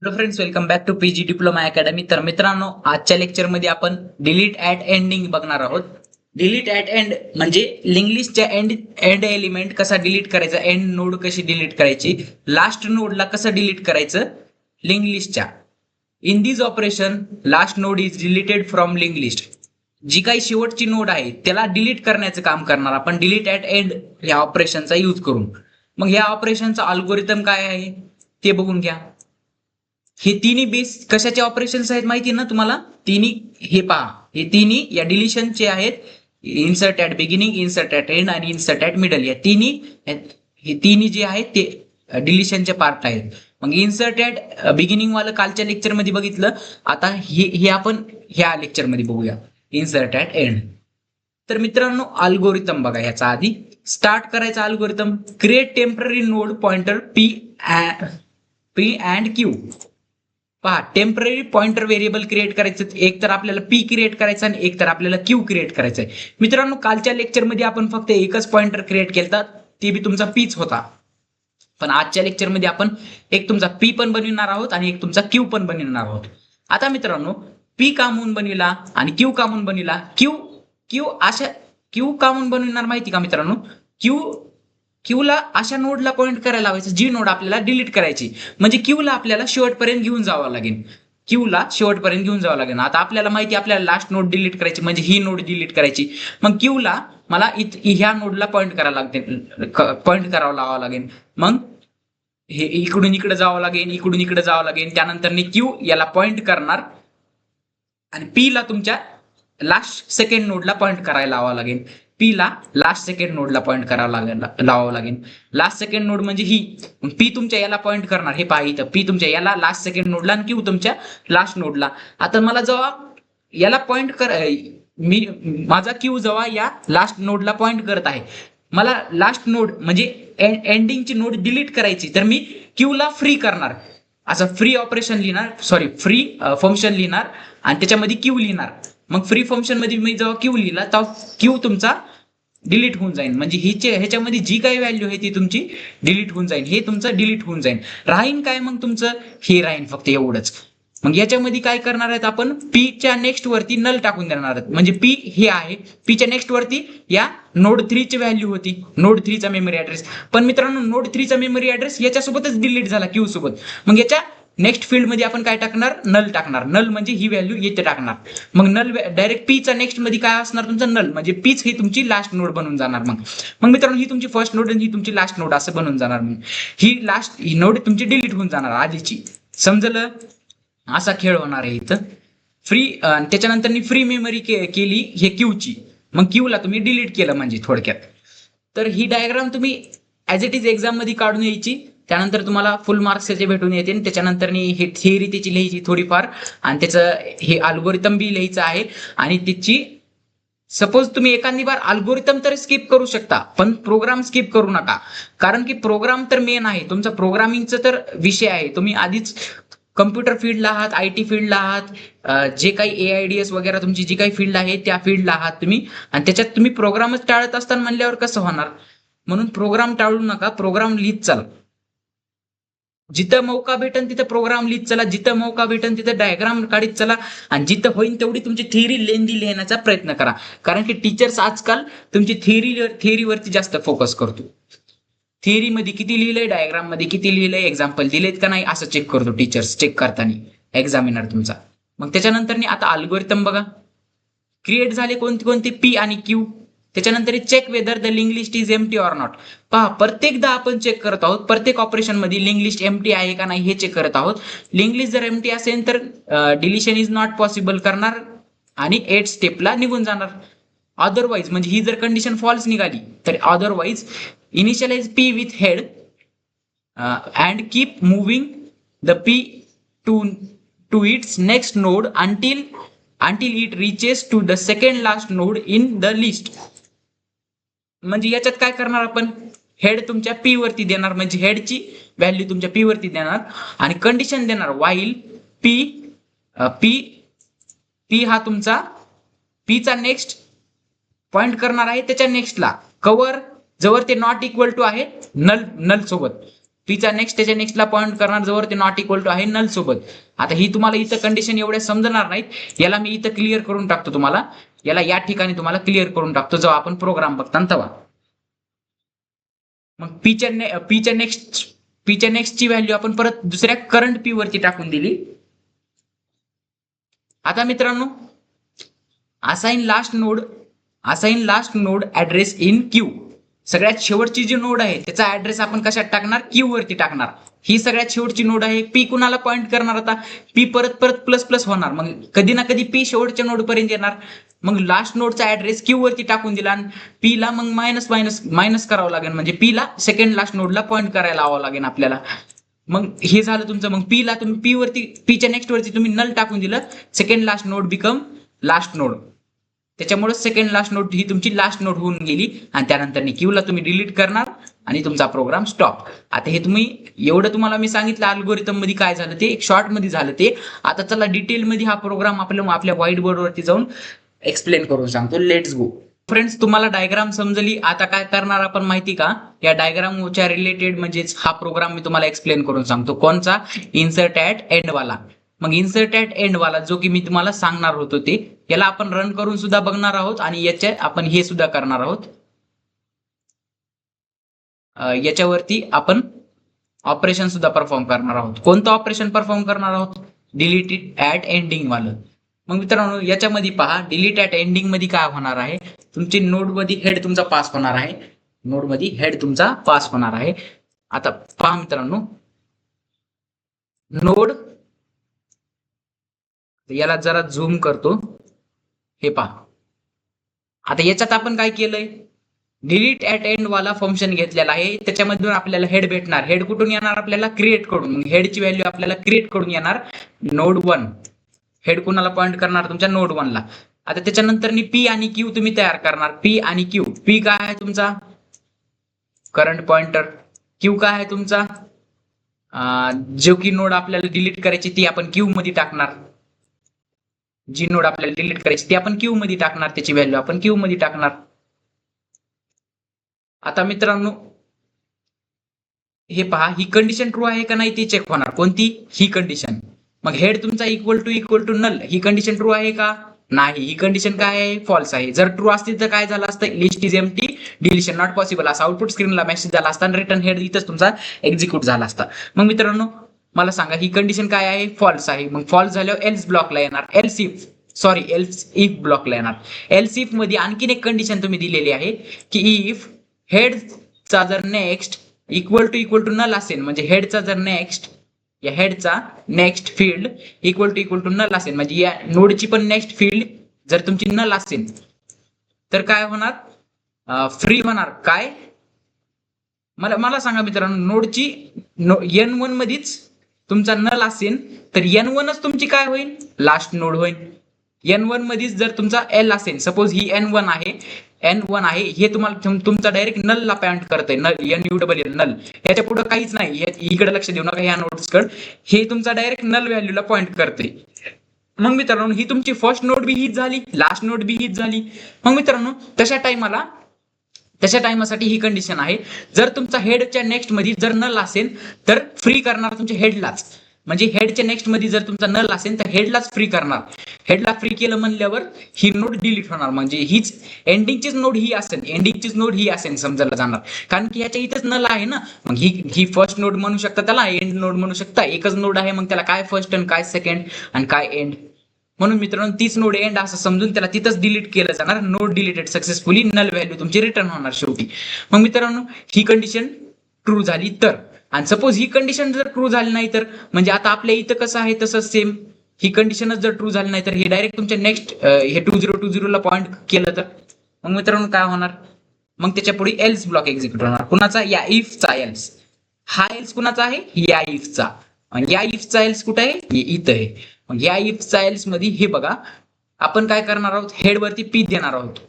Hello friends, welcome back to PG diploma academy. तर मित्रांनो, आजच्या लेक्चरमध्ये आपण डिलीट ॲट एंडिंग बघणार आहोत. डिलीट ॲट एंड म्हणजे लिंक लिस्टच्या एंड एलिमेंट कसा डिलीट करायचा, एंड नोड कशी डिलीट करायची, लास्ट नोडला कसं डिलीट करायचं लिंक लिस्टच्या. In this operation last node is deleted from link list. जी काही शेवटची नोड आहे त्याला डिलीट करण्याचं काम करणार आपण डिलीट ॲट एंड या ऑपरेशनचा यूज करून. मग या ऑपरेशनचा अल्गोरिदम काय आहे ते बघून घ्या. हे तिन्ही बेस कशाचे ऑपरेशन्स आहेत माहिती ना तुम्हाला. तिन्ही हे पहा, हे तिन्ही या डिलिशनचे आहेत. Insert at beginning, insert at end आणि इन्सर्ट ॲट मिडल. या तिन्ही हे तिन्ही जे आहेत ते डिलिशनचे पार्ट आहेत. मग इन्सर्ट ॲट बिगिनिंग वाला कालच्या लेक्चरमध्ये बघितलं. आता हे आपण ह्या लेक्चरमध्ये बघूया, इन्सर्ट ॲट एंड. तर मित्रांनो, अल्गोरिदम बघा. ह्याचा आधी स्टार्ट करायचा algorithm. Create temporary node pointer P and Q. पहा, टेम्पररी पॉइंटर व्हेरिएबल क्रिएट करायचं. एक तर आपल्याला पी क्रिएट करायचं आणि एक तर आपल्याला क्यू क्रिएट करायचं आहे. मित्रांनो, कालच्या लेक्चरमध्ये आपण फक्त एकच पॉइंटर क्रिएट केला, ते बी तुमचा पीच होता. पण आजच्या लेक्चरमध्ये आपण एक तुमचा पी पण बनविणार आहोत आणि एक तुमचा क्यू पण बनविणार आहोत. आता मित्रांनो, पी का म्हणून बनविला आणि क्यू का म्हणून बनविला. क्यू का म्हणून बनविणार माहिती का मित्रांनो. क्यूला अशा नोडला पॉइंट करायला लावायचं जी नोड आपल्याला डिलीट करायची. म्हणजे क्यूला आपल्याला शेवटपर्यंत घेऊन जावं लागेल. क्यूला शेवटपर्यंत घेऊन जावं लागेल. आता आपल्याला माहिती आपल्याला लास्ट नोड डिलीट करायची म्हणजे ही नोड डिलीट करायची. मग क्यूला मला ह्या नोडला पॉइंट करायला लागते, पॉइंट करावं लावावं लागेल. मग हे इकडून इकडे जावं लागेल, इकडून इकडे जावं लागेल. त्यानंतर क्यू याला पॉइंट करणार आणि पी ला तुमच्या लास्ट सेकंड नोडला पॉइंट करायला लावावं लागेल. पी ला लास्ट सेकंड नोडला पॉइंट करावं लावावं लागेल. लास्ट सेकंड नोड म्हणजे ही. पी तुमच्या याला पॉइंट करणार. हे पहा इथं पी तुमच्या याला लास्ट सेकंड नोडला आणि क्यू तुमच्या लास्ट नोडला. आता मला जेव्हा याला पॉइंट माझा क्यू जेव्हा या लास्ट नोडला पॉइंट करत आहे, मला लास्ट नोड म्हणजे एंडिंगची नोड डिलीट करायची, तर मी क्यूला फ्री करणार. असं फ्री ऑपरेशन लिहिणार, फ्री फंक्शन लिहिणार आणि त्याच्यामध्ये क्यू लिहिणार. मग फ्री फंक्शन मध्ये मी जेव्हा क्यू लिहिला तेव्हा क्यू तुमचा डिलीट होऊन जाईल. म्हणजे ह्याच्यामध्ये जी काही व्हॅल्यू आहे ती तुमची डिलीट होऊन जाईल. हे तुमचं डिलीट होऊन जाईल. राहीन काय मग तुमचं, हे राहीन फक्त एवढंच. मग याच्यामध्ये काय करणार आहेत आपण, पीच्या नेक्स्ट वरती नल टाकून देणार आहेत. म्हणजे पी हे आहे, पीच्या नेक्स्ट वरती या नोड 3 ची व्हॅल्यू होती, नोड 3 चा मेमरी ऍड्रेस. पण मित्रांनो, नोड 3 चा मेमरी ऍड्रेस याच्यासोबतच डिलीट झाला क्यू सोबत. मग याच्या नेक्स्ट फील्ड मध्ये आपण काय टाकणार, नल टाकणार. नल म्हणजे ही व्हॅल्यू येथे टाकणार. मग नल डायरेक्ट पीचा नेक्स्ट मध्ये काय असणार तुमचा नल, म्हणजे पीच ही तुमची लास्ट नोड बनून जाणार. मग मित्रांनो, ही तुमची फर्स्ट नोड आणि ही तुमची लास्ट नोड असं बनून जाणार. मग ही नोड तुमची डिलीट होऊन जाणार आधीची. समजलं, असा खेळ होणार आहे इथं. फ्री त्याच्यानंतर फ्री मेमरी केली हे क्यूची. मग क्यूला तुम्ही डिलीट केलं म्हणजे थोडक्यात. तर ही डायग्राम तुम्ही ऍज इट इज एक्झाम मध्ये काढून यायची. त्यानंतर तुम्हाला फुल मार्क्स त्याचे भेटून येतील. त्याच्यानंतर हे थिअरी त्याची लिहायची थोडीफार आणि त्याचं हे अल्गोरिदम बी लिहायचं आहे. आणि त्याची सपोज तुम्ही एखादी बार अल्गोरिदम तर स्किप करू शकता, पण प्रोग्राम स्किप करू नका. कारण की प्रोग्राम तर मेन आहे तुमचा. प्रोग्रामिंगचा तर विषय आहे. तुम्ही आधीच कम्प्युटर फील्डला आहात, IT फील्डला आहात, जे काही AIDS वगैरे तुमची जी काही फील्ड आहे त्या फील्डला आहात तुम्ही. आणि त्याच्यात तुम्ही प्रोग्रामच टाळत असताना म्हणल्यावर कसं होणार. म्हणून प्रोग्राम टाळू नका, प्रोग्राम लिहित चला. जिथं मौका भेटन तिथं प्रोग्राम लिहित चला, जिथं मौका भेटन तिथं डायग्राम काढीत चला. आणि जिथं होईल तेवढी तुमची थिअरी लेंदी लिहिण्याचा प्रयत्न करा. कारण की टीचर्स आजकाल तुमची थिअरीवरती जास्त फोकस करतो. थिअरी मध्ये किती लिहिलंय, डायग्राम मध्ये किती लिहिलंय, एक्झाम्पल दिलेत का नाही असं चेक करतो टीचर्स चेक करताना एक्झामिनर तुमचा. मग त्याच्यानंतर आता अल्गोरिदम बघा. क्रिएट झाले कोणते कोणते, पी आणि क्यू. त्याच्यानंतर check whether the link list is empty or not. पहा, प्रत्येकदा आपण चेक करत आहोत, प्रत्येक ऑपरेशन मध्ये लिंक लिस्ट एम्प्टी आहे का नाही हे चेक करत आहोत. लिंक लिस्ट जर एम्प्टी असेल तर डिलिशन इज नॉट पॉसिबल करणार आणि 8 स्टेपला निघून जाणार. अदरवाईज म्हणजे ही जर कंडिशन फॉल्स निघाली तर otherwise initialize P with head and keep moving the P to its next node until it reaches to the second last node in the list. म्हणजे याच्यात काय करणार आपण, हेड तुमच्या पी वरती देणार, म्हणजे हेडची व्हॅल्यू तुमच्या पी वरती देणार आणि कंडिशन देणार while पी हा तुमचा पीचा नेक्स्ट पॉइंट करणार आहे त्याच्या नेक्स्टला, कवर जवळ ते नॉट इक्वल टू आहे नल सोबत. पीचा नेक्स्ट त्याच्या नेक्स्टला पॉईंट करणार जवळ ते नॉट इक्वल टू आहे नल सोबत. आता ही तुम्हाला इथं कंडिशन एवढ्या समजणार नाहीत, याला मी इथं क्लिअर करून टाकतो तुम्हाला, याला या ठिकाणी तुम्हाला क्लिअर करून टाकतो जेव्हा आपण प्रोग्राम बघताना तेव्हा. मग पीच्या नेक्स्टची व्हॅल्यू आपण परत दुसऱ्या करंट पी वरती टाकून दिली. आता मित्रांनो assign last node address in Q, सगळ्यात शेवटची जी नोड आहे त्याचा ऍड्रेस आपण कशात टाकणार, क्यू वरती टाकणार. ही सगळ्यात शेवटची नोड आहे. पी कुणाला पॉईंट करणार, आता पी परत प्लस प्लस होणार, मग कधी ना कधी पी शेवटच्या नोड पर्यंत येणार. मग लास्ट नोडचा ऍड्रेस क्यू वरती टाकून दिला आणि पी ला मग मायनस करावं लागेल, म्हणजे पी ला सेकंड लास्ट नोडला पॉईंट करायला लावावं लागेल आपल्याला. मग हे झालं तुमचं. मग पी ला तुम्ही पीच्या नेक्स्ट वरती तुम्ही नल टाकून दिलं, second last node become last node, त्याच्यामुळे सेकंड लास्ट नोड ही तुमची लास्ट नोड होऊन गेली आणि त्यानंतर क्यूला तुम्ही डिलीट करणार आणि तुमचा प्रोग्राम स्टॉप. आता हे एवढं तुम्हाला मी सांगितलं अल्गोरिथम मध्ये काय झालं ते, एक शॉर्ट मध्ये झालं ते. आता चला डिटेल मध्ये हा प्रोग्राम आपल्या व्हाईट बोर्ड वरती जाऊन एक्सप्लेन करून सांगतो. Let's go. फ्रेंड्स तुम्हाला डायग्राम समजली. आता काय करणार आपण माहिती का, या डायग्रामच्या रिलेटेड म्हणजेच हा प्रोग्राम मी तुम्हाला एक्सप्लेन करून सांगतो. कोणचा, इन्सर्ट ऍट एंड वाला. इन्सर्ट ऍट एंड वाला जो की मी तुम्हाला सांगणार होतो ते, याला आपण रन करून सुद्धा बघणार आहोत आणि याच्या आपण हे सुद्धा करणार आहोत. याच्यावरती आपण ऑपरेशन सुद्धा परफॉर्म करणार आहोत. कोणतं ऑपरेशन परफॉर्म करणार आहोत, डिलीट ऍट एंडिंग वालं. मग मित्रांनो याच्यामध्ये पहा, डिलीट ऍट एंडिंग मध्ये काय होणार आहे, तुमची नोड मध्ये हेड तुमचा पास होणार आहे. आता पहा मित्रांनो, नोड, याला जरा झूम करतो, हे पहा. आता याच्यात आपण काय केलंय, डिलीट ऍट एंड वाला फंक्शन घेतलेला आहे. त्याच्यामधून आपल्याला हेड भेटणार. हेड कुठून येणार, आपल्याला क्रिएट कडून. हेडची व्हॅल्यू आपल्याला क्रिएट कडून येणार, नोड 1. हेड कुणाला पॉईंट करणार, तुमच्या नोड 1 ला. आता त्याच्यानंतर पी आणि क्यू तुम्ही तयार करणार. पी आणि क्यू. पी काय आहे तुमचा करंट पॉइंटर, क्यू काय आहे तुमचा जो की नोड आपल्याला डिलीट करायची ती आपण क्यू मध्ये टाकणार. जी नोड आपल्याला डिलीट करायची ती आपण क्यू मध्ये टाकणार, त्याची व्हॅल्यू आपण क्यू मध्ये टाकणार. आता मित्रांनो हे पहा, ही कंडिशन ट्रू आहे का नाही ती चेक होणार. कोणती, ही कंडिशन. मग हेड तुमचा इक्वल टू नल, ही कंडिशन ट्रू आहे का, नाही. ही कंडिशन काय आहे, फॉल्स आहे. जर ट्रू असतील तर काय झालं असतं, list is empty, deletion not possible असा आउटपुट स्क्रीनला मेसेज झाला असता आणि रिटर्न हेड इथंच तुमचा एक्झिक्यूट झाला असता. मग मित्रांनो मला सांगा ही कंडिशन काय आहे, फॉल्स आहे. मग फॉल्स झाल्यावर एल्स ब्लॉकला येणार, एल्स इफ ब्लॉकला येणार. एल्स इफ मध्ये आणखीन एक कंडिशन तुम्ही दिलेली आहे की इफ हेडचा जर नेक्स्ट इक्वल टू नल असेल, म्हणजे हेडचा जर next field equal to null असेल, म्हणजे या नोडची पण नेक्स्ट फील्ड जर तुमची नल असेल तर काय होणार, फ्री होणार. काय मला सांगा मित्रांनो, नोडची N1 मध्येच तुमचा नल असेल तर N1च तुमची काय होईल, लास्ट नोड होईल. N1 मध्येच जर तुमचा L असेल, सपोज ही N1 आहे, हे तुम्हाला तुमचा डायरेक्ट नल ला पॉइंट करतंय, NULL नल. याच्या पुढे काहीच नाही, इकडे लक्ष देऊ नका ह्या नोड्स कडे. हे तुमचा डायरेक्ट नल व्हॅल्यूला पॉइंट करते. मग मित्रांनो ही तुमची फर्स्ट नोड बी हीच झाली, लास्ट नोड बी हीच झाली. मग मित्रांनो तशा टाइमासाठी ही कंडिशन आहे, जर तुमचा हेडच्या नेक्स्ट मध्ये जर नल असेल तर फ्री करणार तुमच्या हेडलाच. म्हणजे हेडच्या नेक्स्ट मध्ये जर तुमचा नल असेल तर हेडलाच फ्री करणार. हेडला फ्री केलं म्हणल्यावर ही नोड डिलीट होणार, म्हणजे हीच एंडिंगचीच नोड ही असेल समजायला जाणार, कारण की ह्याच्या इथेच नल आहे ना. मग ही फर्स्ट नोड म्हणू शकता, त्याला एंड नोड म्हणू शकता. एकच नोड आहे, मग त्याला काय फर्स्ट आणि काय सेकंड आणि काय एंड. म्हणून मित्रांनो तीच नोड एंड असं समजून त्याला तिथंच डिलीट केलं जाणार. Node deleted successfully, null value तुमची रिटर्न होणार शेवटी. मग मित्रांनो ही कंडिशन ट्रू झाली तर, आणि सपोज ही कंडिशन जर ट्रू झाली नाही तर, म्हणजे आता आपल्या इथं कसं आहे तसंच सेम, ही कंडिशनच जर ट्रू झाली नाही तर हे डायरेक्ट तुमच्या नेक्स्ट हे 2020 ला पॉईंट केलं तर, मग मित्रांनो काय होणार, मग त्याच्या पुढे एल्स ब्लॉक एक्झिक्यूट होणार. कुणाचा, या इफचा एल्स. हा एल्स कुणाचा आहे, या इफचा. आणि या इफचा एल्स कुठे आहे, इथं आहे. मग या इफचा एल्स मध्ये हे बघा, आपण काय करणार आहोत, हेड वरती पी देणार आहोत,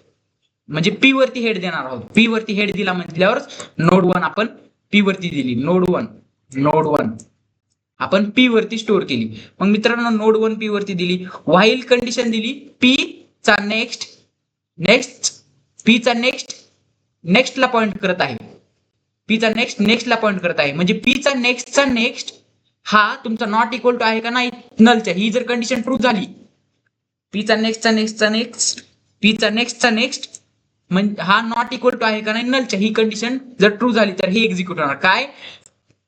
म्हणजे पी वरती हेड देणार आहोत. पी वरती हेड दिला म्हटल्यावर नोड 1 आपण पी वरती दिली, नोड 1 आपण पी वरती स्टोअर केली. मग मित्रांनो नोड 1 पी वरती दिली, व्हाईल कंडिशन दिली, पी चा नेक्स्ट ला पॉइंट करत आहे. पीचा नेक्स्टला पॉईंट करत आहे, म्हणजे पीचा नेक्स्ट हा तुमचा नॉट इक्वल टू आहे का नाही नलच्या. ही जर कंडिशन ट्रू झाली, पीचा नेक्स्ट म्हणजे हा नॉट इक्वल टू आहे का नाही नलच्या, ही कंडिशन जर ट्रू झाली तर हे एक्झिक्यूट होणार. काय,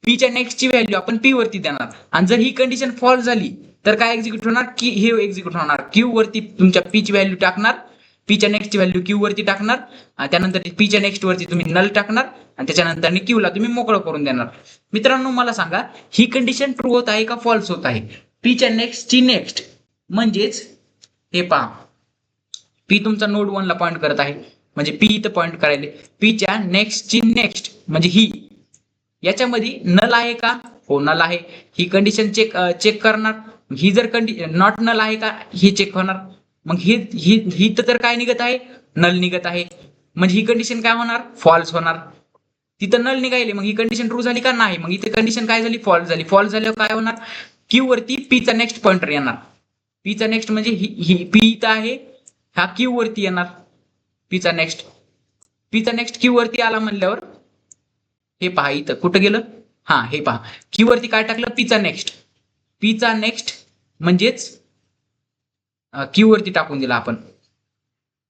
पीच्या नेक्स्टची व्हॅल्यू आपण पी वरती देणार, आणि जर ही कंडिशन फॉल्स झाली तर काय एक्झिक्यूट होणार, की हे एक्झिक्यूट होणार. क्यू वरती तुमच्या पीची व्हॅल्यू टाकणार, पीच्या नेक्स्टची व्हॅल्यू क्यू वरती टाकणार, त्यानंतर पीच्या नेक्स्ट वरती तुम्ही नल टाकणार, आणि त्याच्यानंतर क्यूला तुम्ही मोकळं करून देणार. मित्रांनो मला सांगा, ही कंडिशन ट्रू होत आहे का फॉल्स होत आहे. पीच्या नेक्स्टची नेक्स्ट म्हणजेच हे पहा, पी तुमचा नोड 1 ला पॉईंट करत आहे, म्हणजे पी इथं पॉईंट करायला. पीच्या नेक्स्टची नेक्स्ट म्हणजे ही, याच्यामध्ये नल आहे का, हो नल आहे. ही कंडिशन चेक करणार. ही जर नॉट नल आहे का हे चेक होणार. मग ही तर काय निघत आहे, नल निघत आहे, म्हणजे ही कंडिशन काय होणार, फॉल्स होणार. तिथं नल निघाली, मग ही कंडिशन ट्रू झाली का नाही, मग इथे कंडिशन काय झाली, फॉल्स झाली. फॉल्स झाल्यावर काय होणार, क्यू वरती पीचा नेक्स्ट पॉइंटर येणार. पीचा नेक्स्ट म्हणजे ही पी इथं आहे, हा क्यू वरती येणार. पीचा नेक्स्ट क्यू वरती आला म्हणल्यावर हे पहा इथं कुठं गेलं, हा हे पहा क्यू वरती काय टाकलं, पीचा नेक्स्ट म्हणजेच क्यू वरती टाकून दिला आपण.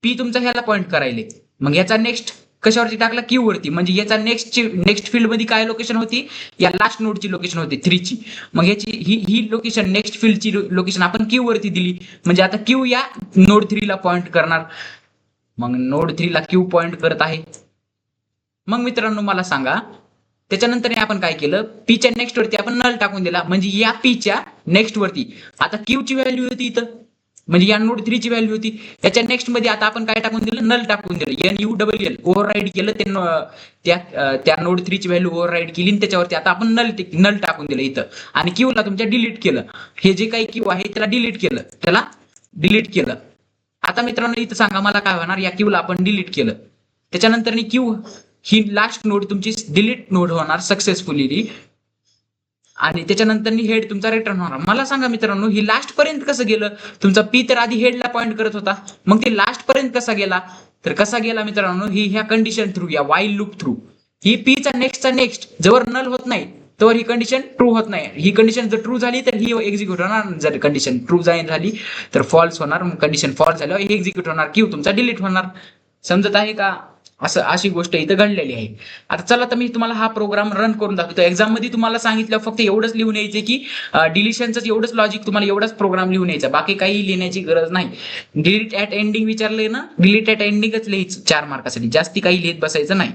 पी तुमचा ह्याला पॉइंट करायले, मग याचा नेक्स्ट कशावरती टाकला, क्यू वरती, म्हणजे याचा नेक्स्ट फील्ड मध्ये काय लोकेशन होती, या लास्ट नोडची लोकेशन होती 3 ची. मग याची ही लोकेशन नेक्स्ट फील्डची लोकेशन आपण क्यू वरती दिली, म्हणजे आता क्यू या नोड 3 ला पॉइंट करणार. मग नोड 3 ला क्यू पॉइंट करत आहे. मग मित्रांनो मला सांगा, त्याच्यानंतर आपण काय केलं, पीच्या नेक्स्ट वरती आपण नल टाकून दिला, म्हणजे या पीच्या नेक्स्ट वरती आता क्यू ची व्हॅल्यू होती इथं, म्हणजे या नोड 3 ची व्हॅल्यू होती. त्याच्या नेक्स्ट मध्ये आता आपण काय टाकून दिलं, नल टाकून दिलं. NULL ओव्हरराईड केलं, त्या नोड 3 ची व्हॅल्यू ओव्हरराईड केली, त्याच्यावरती आता आपण नल टाकून दिलं इथं, आणि क्यू ला तुमच्या डिलीट केलं. हे जे काही क्यू आहे त्याला डिलीट केलं. आता मित्रांनो इथं सांगा मला काय होणार, या क्यू ला आपण डिलीट केलं, त्याच्यानंतर क्यू ही लास्ट नोड तुमची डिलीट नोड होणार सक्सेसफुली, आणि त्याच्यानंतर हेड तुमचा रिटर्न होणार. मला सांगा मित्रांनो, ही लास्ट पर्यंत कसं गेलं, तुमचा पी तर आधी हेडला पॉइंट करत होता, मग ते लास्ट पर्यंत कसा गेला, तर कसा गेला मित्रांनो, ही ह्या कंडिशन थ्रू, या वाईल लूप थ्रू, ही पीचा नेक्स्ट जवळ नल होत नाही तर ही कंडिशन ट्रू होत नाही. ही कंडिशन जर ट्रू झाली तर ही एक्झिक्यूट होणार, जर कंडिशन ट्रू झाली तर फॉल्स होणार. मग कंडिशन फॉल्स झाल्यावर हे एक्झिक्यूट होणार, क्यू तुमचा डिलीट होणार. समजत आहे का, अशी गोष्ट इथं घडलेली आहे. आता चला तर मी तुम्हाला हा प्रोग्राम रन करून दाखवतो. एक्झाम मध्ये तुम्हाला सांगितलं फक्त एवढंच लिहून यायचं की डिलिशनचं एवढंच लॉजिक, तुम्हाला एवढाच प्रोग्राम लिहून यायचा, बाकी काही लिहिण्याची गरज नाही. डिलीट ऍट एंडिंग विचारलंय ना, डिलीट ऍट एंडिंगच लिहायचं 4 मार्कासाठी, जास्ती काही लिहित बसायचं नाही.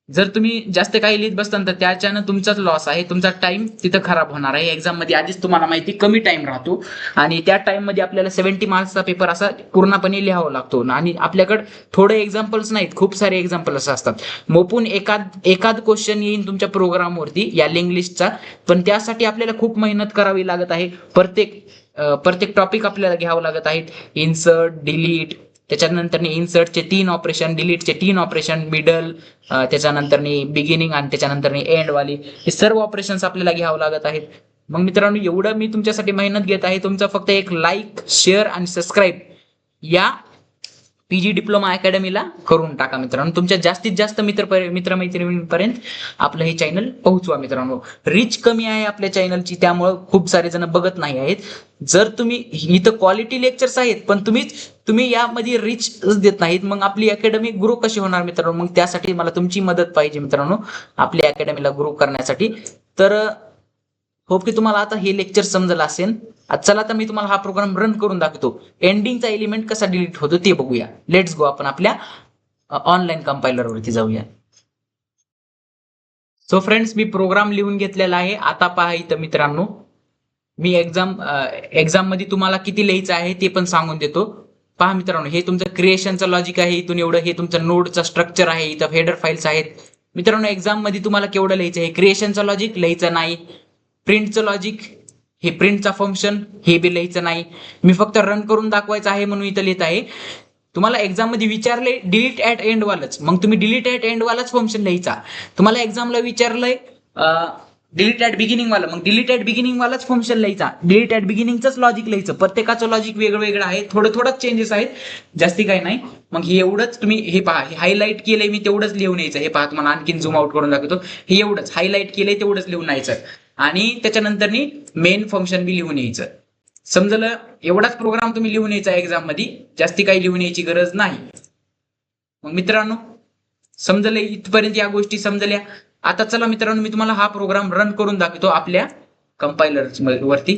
जर तुम्ही जास्त काही लिहित बसताना तर त्याच्यानं तुमचाच लॉस आहे, तुमचा टाइम तिथं खराब होणार आहे. एक्झाम मध्ये आधीच तुम्हाला माहिती कमी टाइम राहतो, आणि त्या टाइम मध्ये आपल्याला 70 मार्क्सचा पेपर असा पूर्णपणे लिहावा लागतो, आणि आपल्याकडे थोडे एक्झाम्पल्स नाहीत, खूप सारे एक्झाम्पल्स असतात. मोपून एखाद क्वेश्चन येईल तुमच्या प्रोग्रामवरती या लिंक लिस्टचा, पण त्यासाठी आपल्याला खूप मेहनत करावी लागत आहे. प्रत्येक टॉपिक आपल्याला घ्यावं लागत आहेत. इन्सर्ट, डिलीट, त्याच्यानंतर इन्सर्टचे 3 ऑपरेशन, डिलीटचे 3 ऑपरेशन, मिडल, त्याच्यानंतर बिगिनिंग, आणि त्याच्यानंतर एंड वाली, हे सर्व ऑपरेशन्स आपल्याला घ्यावं लागत आहेत. मग मित्रांनो एवढं मी तुमच्यासाठी मेहनत घेत आहे, तुमचा फक्त एक लाईक, शेअर आणि सबस्क्राईब या पीजी डिप्लोमा अकॅडमीला करून टाका मित्रांनो. तुमच्या जास्तीत जास्त मित्रमैत्रिणींपर्यंत आपलं हे चॅनल पोहोचवा मित्रांनो. रीच कमी आहे आपल्या चॅनलची, त्यामुळे खूप सारे जण बघत नाही आहेत. जर तुम्ही इथं क्वालिटी लेक्चर्स आहेत पण तुम्ही यामध्ये रीच देत नाहीत, मग आपली अकॅडमी ग्रो कशी होणार मित्रांनो. मग त्यासाठी मला तुमची मदत पाहिजे मित्रांनो आपल्या अकॅडमीला ग्रो करण्यासाठी. तर होप की तुम्हाला आता हे लेक्चर समजलं असेल. चला तर मी तुम्हाला हा प्रोग्राम रन करून दाखवतो. एंडिंगचा एलिमेंट कसा डिलीट होतो ते बघूया. लेट्स गो, आपण आपल्या ऑनलाईन कंपायलर वरती जाऊया. सो फ्रेंड्स, मी प्रोग्राम लिहून घेतलेला आहे. आता पहा इथं मित्रांनो, मी एक्झाम मध्ये तुम्हाला किती लिहायचं आहे ते पण सांगून देतो. पहा मित्रांनो, हे तुमचं क्रिएशनचं लॉजिक आहे. इथून एवढं हे तुमचं नोडचं स्ट्रक्चर आहे. इथं हेडर फाईल्स आहेत. मित्रांनो एक्झाम मध्ये तुम्हाला केवढं लिहायचं आहे, क्रिएशनचं लॉजिक लिहायचं नाही, प्रिंटचं लॉजिक, हे प्रिंटचा फंक्शन हे बी लिहायचं नाही. मी फक्त रन करून दाखवायचं आहे म्हणून इथं लिहित आहे. तुम्हाला एक्झाम मध्ये विचारले डिलीट ऍट एंड वालच, मग तुम्ही डिलीट ऍट एंड वालाच फंक्शन लिहायचा. तुम्हाला एक्झामला विचारलंय डिलीट ऍट बिगिनिंग वाला, मग डिलीट ऍट बिगिनिंग वालाच फंक्शन लिहायचा, डिलीट ऍट बिगिनिंगच लॉजिक लिहायचं. प्रत्येकाचं लॉजिक वेगळं वेगळं आहे, थोडं थोडंच चेंजेस आहेत, जास्ती काही नाही. मग हे एवढंच तुम्ही हे पहा, हे हायलाईट केलंय मी तेवढंच लिहून यायचं. हे पहा तुम्हाला आणखीन झूम आउट करून दाखवतो. हे एवढंच हायलाईट केलंय तेवढंच लिहून यायचं आणि त्याच्यानंतर मेन फंक्शन बी लिहून यायचं. समजलं? एवढाच प्रोग्राम तुम्ही लिहून यायचा एक्झाम मध्ये, जास्ती काही लिहून यायची गरज नाही. मग मित्रांनो समजले इथपर्यंत, या गोष्टी समजल्या. आता चला मित्रांनो, मी तुम्हाला हा प्रोग्राम रन करून दाखवतो आपल्या कंपायलर वरती.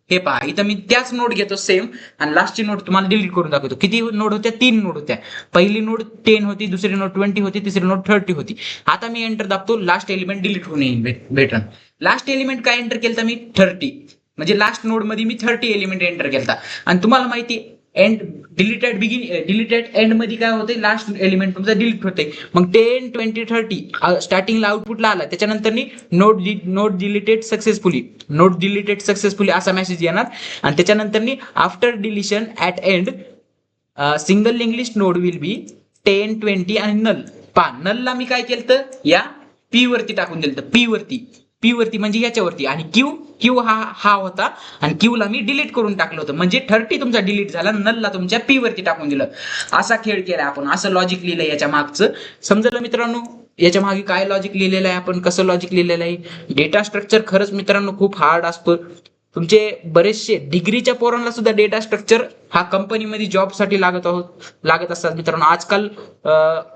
हे पहा, इथं मी त्याच नोट घेतो सेम आणि लास्टची नोट तुम्हाला डिलीट करून दाखवतो. किती नोट होत्या? 3 नोट होत्या. पहिली नोट 10 होती, दुसरी नोट 20 होती, तिसरी नोट 30 होती. आता मी एंटर दाबतो, लास्ट एलिमेंट डिलीट होऊन येईल भेटन. लास्ट एलिमेंट काय एंटर केलं मी? 30. म्हणजे लास्ट नोड मध्ये मी 30 एलिमेंट एंटर केलता. आणि तुम्हाला माहिती एंड डिलीटेड एंड मध्ये काय होते? लास्ट एलिमेंट तुमचा डिलीट होते. मग 10, 20, 30 स्टार्टिंगला आउटपुटला आला, त्याच्यानंतर नोट डिलीटेड सक्सेसफुली असा मेसेज येणार. आणि त्याच्यानंतर after deletion at end single English node will be 10, 20 आणि नल. नलला मी काय केलं? या पी वरती टाकून दिलं. पी वरती म्हणजे याच्यावरती. आणि क्यू हा होता आणि क्यू ला मी डिलीट करून टाकलं होतं. म्हणजे 30 तुमचा डिलीट झाला, नलला तुमच्या पी वरती टाकून दिलं. असा खेळ केला आपण, असं लॉजिक लिहिलंय याच्या मागचं. समजलं मित्रांनो याच्या मागे काय लॉजिक लिहिलेलं आहे, आपण कसं लॉजिक लिहिलेलं आहे. डेटा स्ट्रक्चर खरंच मित्रांनो खूप हार्ड असतो. तुमचे बरेचसे डिग्रीच्या पोरांना सुद्धा डेटा स्ट्रक्चर हा कंपनीमध्ये जॉबसाठी लागत असतात मित्रांनो. आजकाल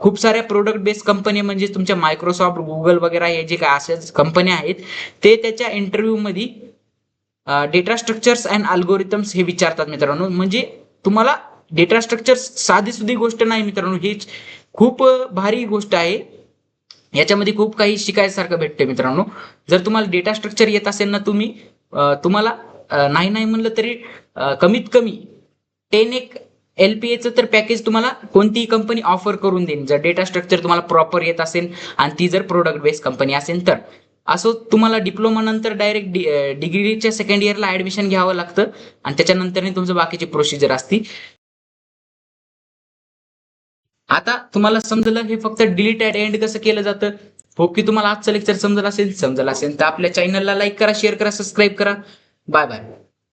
खूप साऱ्या प्रोडक्ट बेस्ड कंपनी म्हणजे तुमच्या मायक्रोसॉफ्ट, गुगल वगैरे हे जे काय अशा कंपन्या आहेत, ते त्याच्या इंटरव्ह्यू मध्ये डेटा स्ट्रक्चर्स अँड अल्गोरिथम्स हे विचारतात मित्रांनो. म्हणजे तुम्हाला डेटा स्ट्रक्चर साधी सुधी गोष्ट नाही मित्रांनो, ही खूप भारी गोष्ट आहे. याच्यामध्ये खूप काही शिकायसारखं भेटते मित्रांनो. जर तुम्हाला डेटा स्ट्रक्चर येत असेल ना, तुम्हाला नाही म्हणलं तरी कमीत कमी 10 LPA तर पॅकेज तुम्हाला कोणतीही कंपनी ऑफर करून देईल, जर डेटा स्ट्रक्चर तुम्हाला प्रॉपर येत असेल आणि ती जर प्रोडक्ट बेस्ड कंपनी असेल तर. असं तुम्हाला डिप्लोमा नंतर डायरेक्ट डिग्रीच्या सेकंड इयरला ऍडमिशन घ्यावं लागतं आणि त्याच्यानंतर तुमचं बाकीची प्रोसिजर असती. आता तुम्हाला समजलं हे फक्त डिलीट ऍट एंड कसं केलं जातं. होप की तुम्हाला आजचं लेक्चर समजलं असेल तर आपल्या चॅनलला लाईक करा, शेअर करा, सबस्क्राईब करा. Bye bye.